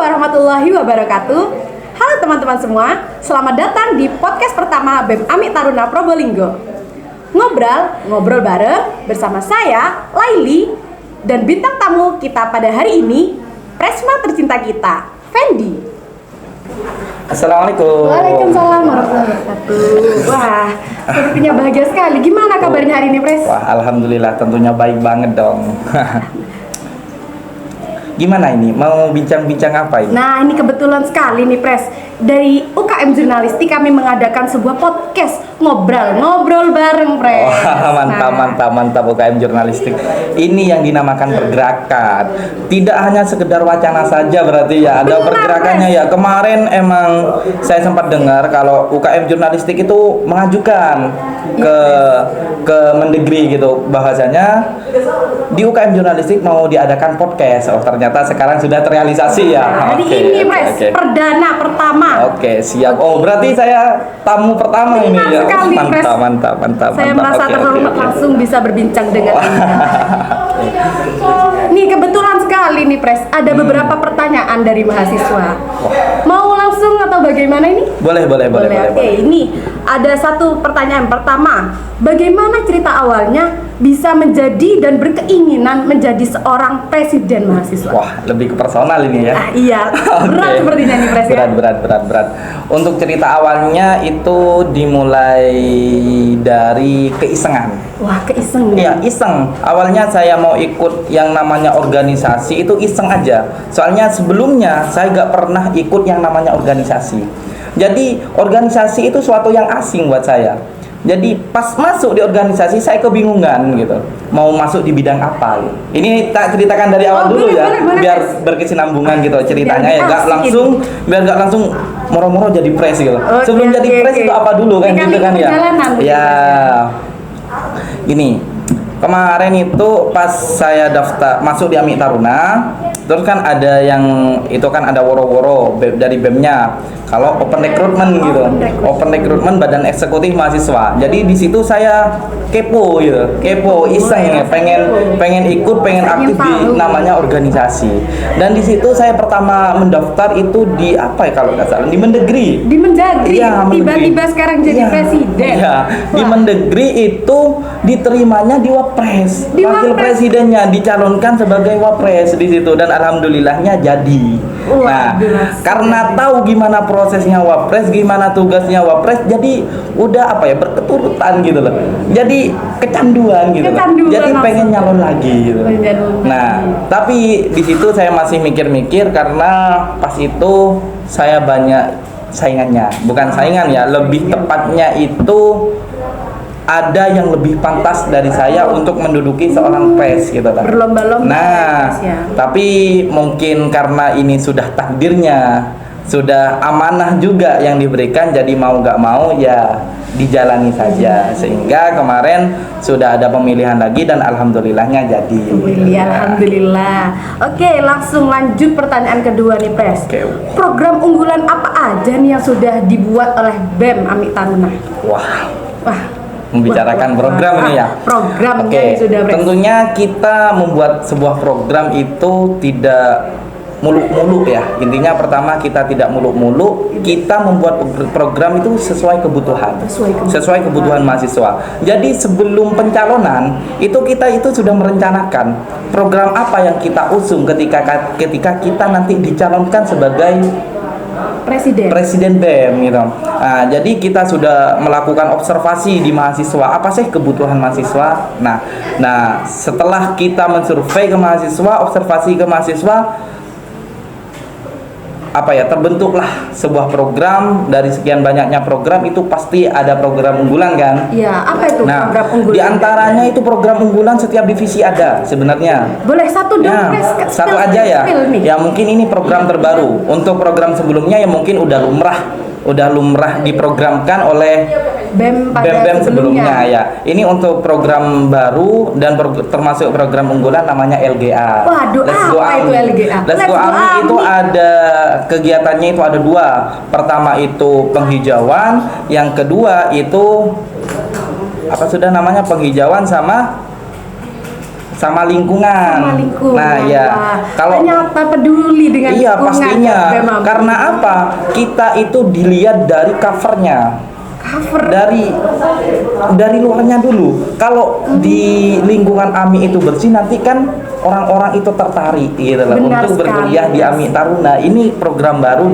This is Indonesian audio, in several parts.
warahmatullahi wabarakatuh. Halo teman-teman semua, selamat datang di podcast pertama BEM Amik Taruna Probolinggo. Ngobrol bareng bersama saya, Laili, dan bintang tamu kita pada hari ini, Presma tercinta kita, Fendi. Assalamualaikum. Waalaikumsalam warahmatullahi wabarakatuh. Wah, sepertinya bahagia sekali. Gimana kabarnya hari ini, Pres? Wah, alhamdulillah, tentunya baik banget dong. Gimana ini? Mau bincang-bincang apa ini? Nah, ini kebetulan sekali nih, Pres. Dari UKM Jurnalistik kami mengadakan sebuah podcast ngobrol bareng, Pres. Wah, mantap UKM Jurnalistik. Ini yang dinamakan pergerakan. Tidak hanya sekedar wacana saja berarti ya, ada pergerakannya ya. Kemarin emang saya sempat dengar kalau UKM Jurnalistik itu mengajukan ke Mendagri gitu. Bahasanya di UKM Jurnalistik mau diadakan podcast. Oh, ternyata sekarang sudah terrealisasi ya. Nah, hari ini, Pres, perdana pertama. Oke, siap. Oh, berarti saya tamu pertama ini ya. Sekali, Mantap. Saya merasa terhormat langsung bisa berbincang dengan Anda. Nih, kebetulan sekali nih, Pres, ada beberapa pertanyaan dari mahasiswa. Mau langsung atau bagaimana ini? Boleh. Oke, ini ada satu pertanyaan pertama. Bagaimana cerita awalnya bisa menjadi dan berkeinginan menjadi seorang presiden mahasiswa? Wah, lebih ke personal ini ya. Iya, berat Okay. sepertinya nih, Pres. Berat. Untuk cerita awalnya itu dimulai dari keisengan. Wah, keisengan. Iya, iseng. Awalnya saya mau ikut yang namanya organisasi itu iseng aja. Soalnya sebelumnya saya gak pernah ikut yang namanya organisasi. Jadi organisasi itu suatu yang asing buat saya. Jadi pas masuk di organisasi saya kebingungan gitu. Mau masuk di bidang apa gitu. Ini tak ceritakan dari awal dulu ya, biar berkesinambungan gitu ceritanya ya. Biar gak langsung moro-moro jadi pres gitu. Sebelum jadi pres itu apa dulu kan gitu kan ya. Ya. Ini kemarin itu pas saya daftar masuk di Amik Taruna, terus kan ada yang itu kan ada woro-woro dari BEM-nya kalau open recruitment gitu. Open recruitment Badan Eksekutif Mahasiswa. Jadi di situ saya kepo iseng ya, pengen ikut, pengen aktif di namanya organisasi. Dan di situ saya pertama mendaftar itu di apa ya kalau nggak salah, di Mendagri. Di Mendagri. Iya, Tiba-tiba sekarang jadi presiden. Iya, di Mendagri itu diterimanya di Wapres. Wakil presidennya dicalonkan sebagai Wapres di situ dan alhamdulillahnya jadi. Nah, karena tahu gimana prosesnya Wapres, gimana tugasnya Wapres, jadi udah apa ya, berketurutan gitu loh. Jadi kecanduan gitu. Jadi pengen nyalon lagi gitu. Nah, tapi di situ saya masih mikir-mikir karena pas itu saya banyak saingannya. Bukan saingan ya, lebih tepatnya itu ada yang lebih pantas dari saya untuk menduduki seorang pres gitu kan. Berlomba-lomba. Nah, tapi mungkin karena ini sudah takdirnya, sudah amanah juga yang diberikan, jadi mau gak mau ya dijalani saja. Sehingga kemarin sudah ada pemilihan lagi dan alhamdulillahnya jadi. Alhamdulillah. Oke, langsung lanjut pertanyaan kedua nih, Pres. Program unggulan apa aja nih yang sudah dibuat oleh BEM Amik Taruna? Wah. Membicarakan program ini ya. Programnya sudah, Pres. Tentunya kita membuat sebuah program itu tidak muluk-muluk ya. Intinya pertama kita tidak muluk-muluk, kita membuat program itu sesuai kebutuhan mahasiswa. Jadi sebelum pencalonan itu kita itu sudah merencanakan program apa yang kita usung ketika kita nanti dicalonkan sebagai presiden BEM gitu. Nah, jadi kita sudah melakukan observasi di mahasiswa, apa sih kebutuhan mahasiswa. Nah, setelah kita mensurvei ke mahasiswa, observasi ke mahasiswa, apa ya, terbentuklah sebuah program. Dari sekian banyaknya program itu pasti ada program unggulan kan? Iya, apa itu program unggulan? Di antaranya itu program unggulan setiap divisi ada sebenarnya. Boleh satu dong, ya, satu aja ya. Ya mungkin ini program terbaru. Untuk program sebelumnya ya mungkin udah lumrah diprogramkan oleh BEM sebelumnya ya. Ini untuk program baru dan termasuk program unggulan namanya LGA. Waduh, apa itu LGA? Let's Go Ami itu ada kegiatannya itu ada dua. Pertama itu penghijauan, yang kedua itu apa sudah namanya penghijauan sama sama lingkungan. Nah, ya. Wah, Kalau ternyata peduli dengan iya lingkungan. pastinya. ya, BEM AMI. Karena apa? Kita itu dilihat dari covernya. Cover. Dari luarnya dulu. Kalau di lingkungan AMI itu bersih, nanti kan orang-orang itu tertarik gitu loh untuk berkuliah di AMI Taruna. Ini program baru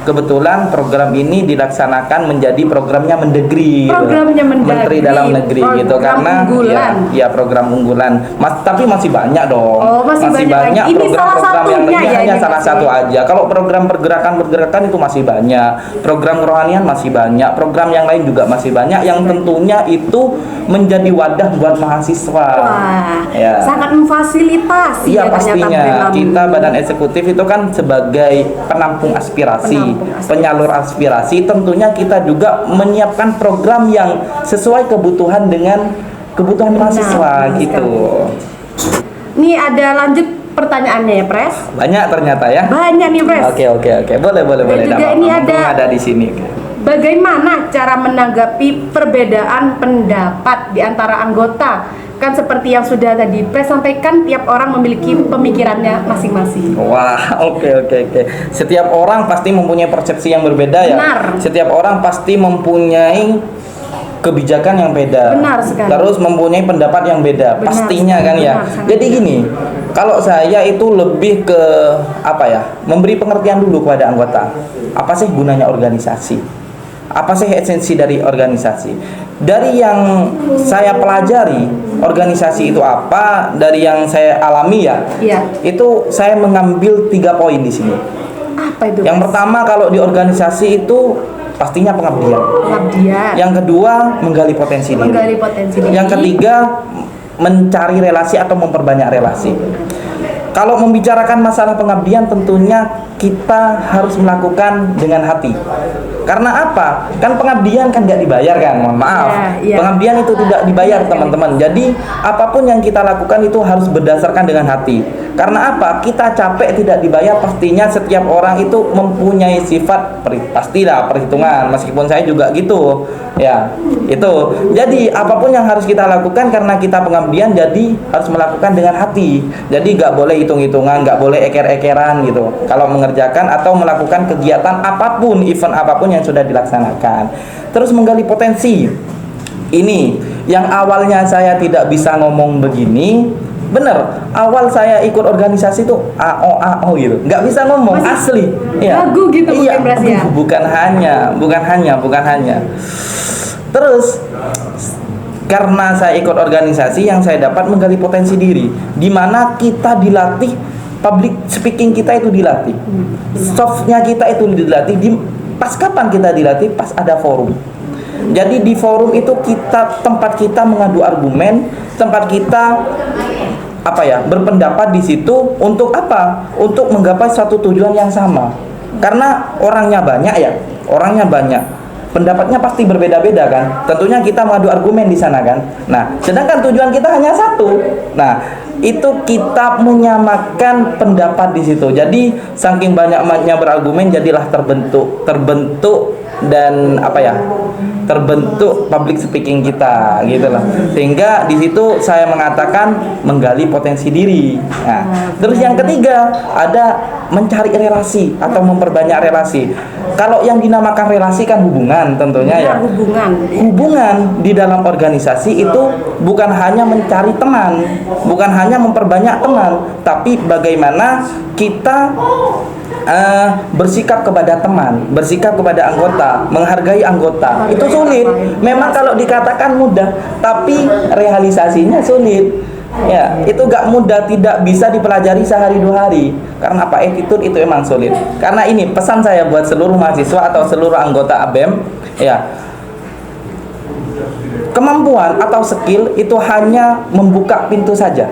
kebetulan program ini dilaksanakan menjadi programnya Mendagri. Programnya Mendagri. Menteri Dalam Negeri gitu karena unggulan. ya program unggulan. Tapi masih banyak dong. Oh, masih banyak. Ini program-program yang satunya lebih ya, hanya ini salah satu aja. Kalau program pergerakan itu masih banyak. Program kerohanian masih banyak. Program yang lain juga masih banyak yang tentunya itu menjadi wadah buat mahasiswa. Wah, ya. sangat memfasilitasi Iya ya pastinya. ternyata BEM AMI. Kita badan eksekutif itu kan sebagai penampung aspirasi, penyalur aspirasi. Tentunya kita juga menyiapkan program yang sesuai kebutuhan dengan kebutuhan mahasiswa gitu. Ini ada lanjut pertanyaannya ya, Pres? Banyak ternyata ya. Banyak nih, Pres. Oke. Boleh. juga Damar. ini Mumpung ada di sini. Bagaimana cara menanggapi perbedaan pendapat di antara anggota? Kan seperti yang sudah tadi Pres sampaikan, tiap orang memiliki pemikirannya masing-masing. Wah, oke. Setiap orang pasti mempunyai persepsi yang berbeda ya. Benar. Setiap orang pasti mempunyai kebijakan yang beda. Benar sekali. Terus mempunyai pendapat yang beda. Benar Pastinya sekali. kan ya. Benar, Jadi gini, kalau saya itu lebih ke apa ya? Memberi pengertian dulu kepada anggota. Apa sih gunanya organisasi? Apa sih esensi dari organisasi? Dari yang saya pelajari, organisasi itu apa? Dari yang saya alami ya, itu saya mengambil 3 poin di sini. Apa itu? Yang pertama, kalau di organisasi itu pastinya pengabdian. Yang kedua, menggali potensi diri. Yang ketiga, mencari relasi atau memperbanyak relasi. Kalau membicarakan masalah pengabdian, tentunya kita harus melakukan dengan hati. Karena apa? Kan pengabdian kan nggak dibayar kan, mohon maaf. Pengabdian itu tidak dibayar teman-teman. Jadi apapun yang kita lakukan itu harus berdasarkan dengan hati. Karena apa? Kita capek tidak dibayar, pastinya setiap orang itu mempunyai sifat pastilah perhitungan. Meskipun saya juga gitu, ya itu. Jadi apapun yang harus kita lakukan karena kita pengabdian, jadi harus melakukan dengan hati. Jadi nggak boleh hitung-hitungan, nggak boleh eker-ekeran gitu. Kalau mengerjakan atau melakukan kegiatan apapun, event apapun yang sudah dilaksanakan. Terus menggali potensi. Ini yang awalnya saya tidak bisa ngomong begini. Bener, awal saya ikut organisasi tuh AO gitu, nggak bisa ngomong. Masih asli. Ragu gitu iya, mungkin ya? Bukan hanya. Terus karena saya ikut organisasi, yang saya dapat menggali potensi diri, di mana kita dilatih, public speaking kita itu dilatih, softnya kita itu dilatih. Pas kapan kita dilatih? Pas ada forum. Jadi di forum itu tempat kita mengadu argumen, tempat kita berpendapat di situ untuk apa? Untuk menggapai satu tujuan yang sama. Karena orangnya banyak, pendapatnya pasti berbeda-beda kan. Tentunya kita mengadu argumen di sana kan. Nah, sedangkan tujuan kita hanya satu. Nah, itu kita menyamakan pendapat di situ. Jadi saking banyaknya berargumen, jadilah terbentuk dan terbentuk public speaking kita gitu lah. Sehingga di situ saya mengatakan menggali potensi diri. Nah, terus yang ketiga ada mencari relasi atau memperbanyak relasi. Kalau yang dinamakan relasi kan hubungan tentunya ya. Hubungan di dalam organisasi itu bukan hanya mencari teman, bukan hanya memperbanyak teman, tapi bagaimana kita bersikap kepada teman, bersikap kepada anggota, menghargai anggota. Itu sulit. Memang kalau dikatakan mudah, tapi realisasinya sulit. Ya, itu gak mudah, tidak bisa dipelajari sehari 2 hari. Karena apa? Attitude itu emang sulit. Karena ini pesan saya buat seluruh mahasiswa atau seluruh anggota ABEM, ya. Kemampuan atau skill itu hanya membuka pintu saja.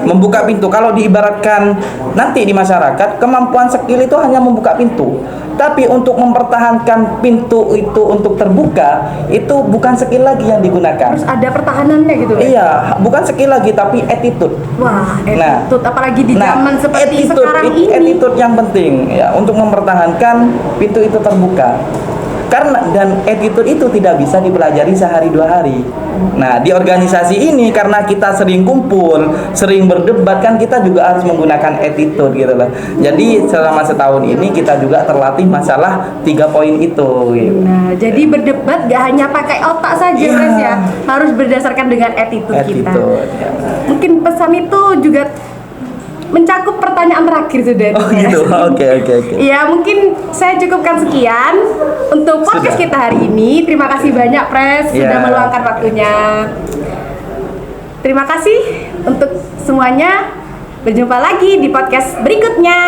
Membuka pintu. Kalau diibaratkan nanti di masyarakat, kemampuan skill itu hanya membuka pintu. Tapi untuk mempertahankan pintu itu untuk terbuka, itu bukan skill lagi yang digunakan. Terus ada pertahanannya gitu ya? Iya, bukan skill lagi tapi attitude. Wah, attitude apalagi di zaman seperti attitude, sekarang ini. Attitude yang penting ya untuk mempertahankan pintu itu terbuka. Karena dan attitude itu tidak bisa dipelajari sehari dua hari. Nah, di organisasi ini karena kita sering kumpul, sering berdebat kan kita juga harus menggunakan attitude gitu loh. Jadi selama setahun ini kita juga terlatih masalah 3 poin itu gitu. Nah, jadi berdebat gak hanya pakai otak saja, Iya. Pres ya. Harus berdasarkan dengan attitude kita. Ya. Mungkin pesan itu juga mencakup pertanyaan terakhir sudah. Oh gitu. Oke. Ya, mungkin saya cukupkan sekian untuk podcast Sudah. kita hari ini. Terima kasih banyak, Pres, sudah Ya. meluangkan waktunya. Terima kasih untuk semuanya. Berjumpa lagi di podcast berikutnya.